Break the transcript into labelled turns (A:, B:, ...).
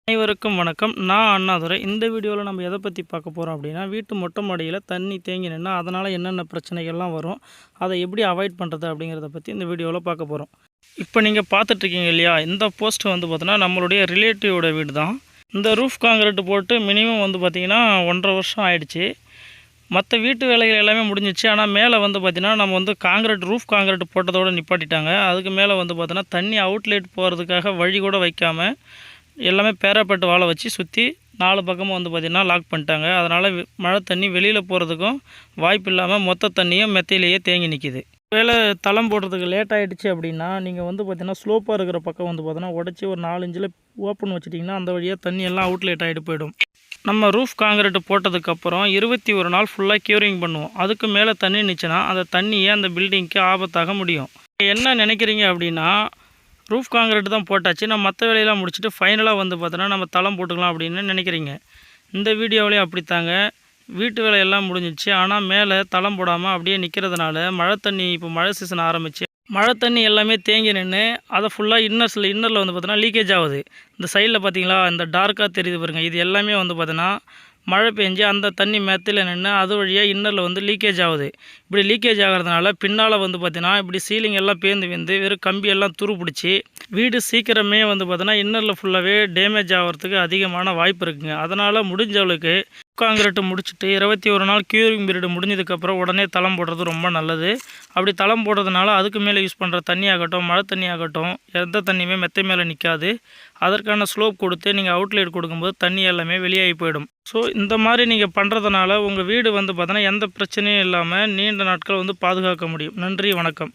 A: அனைவருக்கும் வணக்கம். நான் அண்ணாதுரை. இந்த வீடியோவில் நம்ம எதை பற்றி பார்க்க போகிறோம் அப்படின்னா, வீட்டு மொட்டை மாடியில் தண்ணி தேங்கி நின்னா அதனால் என்னென்ன பிரச்சனைகள்லாம் வரும், அதை எப்படி அவாய்ட் பண்ணுறது அப்படிங்கிறத பற்றி இந்த வீடியோவில் பார்க்க போகிறோம். இப்போ நீங்கள் பார்த்துட்ருக்கீங்க இல்லையா, இந்த போஸ்ட் வந்து பார்த்தோன்னா நம்மளுடைய ரிலேட்டிவோட வீடு தான். இந்த ரூஃப் காங்கிரீட் போட்டு மினிமம் வந்து பார்த்திங்கன்னா 1.5 வருஷம் ஆயிடுச்சு. மற்ற வீட்டு வேலைகள் எல்லாமே முடிஞ்சிச்சு. ஆனால் மேலே வந்து பார்த்திங்கன்னா நம்ம வந்து ரூஃப் காங்கிரீட் போட்டதோடு நிப்பாட்டிட்டாங்க. அதுக்கு மேலே வந்து பார்த்தோன்னா தண்ணி அவுட்லெட் போகிறதுக்காக வழி கூட வைக்காமல் எல்லாமே பேராப்பட்டு வாழை வச்சு சுற்றி 4 பக்கமும் வந்து பார்த்திங்கன்னா லாக் பண்ணிட்டாங்க. அதனால் மழை தண்ணி வெளியில் போகிறதுக்கும் வாய்ப்பு இல்லாமல் மொத்த தண்ணியும் மெத்தையிலேயே தேங்கி நிற்கிது. வேலை தளம் போடுறதுக்கு லேட் ஆகிடுச்சு அப்படின்னா நீங்கள் வந்து பார்த்திங்கன்னா ஸ்லோப்பாக இருக்கிற பக்கம் வந்து பார்த்தோன்னா உடச்சி ஒரு 4 இன்ச்சில் ஓப்பன் வச்சிட்டிங்கன்னா அந்த வழியாக தண்ணி எல்லாம் அவுட்லெட் ஆகிட்டு போயிடும். நம்ம ரூஃப் காங்கிரீட் போட்டதுக்கப்புறம் 21 நாள் ஃபுல்லாக க்யூரிங் பண்ணுவோம். அதுக்கு மேலே தண்ணி நிச்சுன்னா அந்த தண்ணியை அந்த பில்டிங்க்கு ஆபத்தாக முடியும். என்ன நினைக்கிறீங்க அப்படின்னா, ரூஃப் காங்கிரீட் தான் போட்டாச்சு, நம்ம மற்ற வேலையெல்லாம் முடிச்சுட்டு ஃபைனலாக வந்து பார்த்தோன்னா நம்ம தளம் போட்டுக்கலாம் அப்படின்னு நினைக்கிறீங்க. இந்த வீடியோவிலேயே அப்படித்தாங்க. வீட்டு வேலையெல்லாம் முடிஞ்சிச்சு. ஆனால் மேலே தளம் போடாமல் அப்படியே நிற்கிறதுனால மழை தண்ணி, இப்போ மழை சீசன் ஆரம்பிச்சு மழை தண்ணி எல்லாமே தேங்கி நின்று அதை ஃபுல்லாக இன்னரில் வந்து பார்த்தோன்னா லீக்கேஜ் ஆகுது. இந்த சைடில் பார்த்தீங்களா, இந்த டார்க்காக தெரியுது பாருங்கள், இது எல்லாமே வந்து பார்த்தோன்னா மழை பெஞ்சு அந்த தண்ணி மெத்தையில் நின்று அது வழியாக இன்னரில் வந்து லீக்கேஜ் ஆகுது. இப்படி லீக்கேஜ் ஆகிறதுனால பின்னால் வந்து பார்த்தீங்கன்னா இப்படி சீலிங் எல்லாம் பேந்து வெறும் கம்பியெல்லாம் துரு பிடிச்சி வீடு சீக்கிரமே வந்து பார்த்தோன்னா இன்னரில் ஃபுல்லாகவே டேமேஜ் ஆகிறதுக்கு அதிகமான வாய்ப்பு இருக்குங்க. அதனால் முடிஞ்சவளுக்கு காங்கிரீட்டு முடிச்சுட்டு 21 நாள் க்யூரிங் பீரியட் முடிஞ்சதுக்கப்புறம் உடனே தளம் போடுறது ரொம்ப நல்லது. அப்படி தளம் போடுறதுனால அதுக்கு மேலே யூஸ் பண்ணுற தண்ணி ஆகட்டும், மழை தண்ணி ஆகட்டும், எந்த தண்ணியுமே மெத்தை மேலே நிற்காது. அதற்கான ஸ்லோப் கொடுத்து நீங்கள் அவுட்லெட் கொடுக்கும்போது தண்ணி எல்லாமே வெளியாகி போயிடும். ஸோ இந்த மாதிரி நீங்கள் பண்ணுறதுனால உங்கள் வீடு வந்து பார்த்தோன்னா எந்த பிரச்சனையும் இல்லாமல் நீண்ட நாட்கள் வந்து பாதுகாக்க முடியும். நன்றி, வணக்கம்.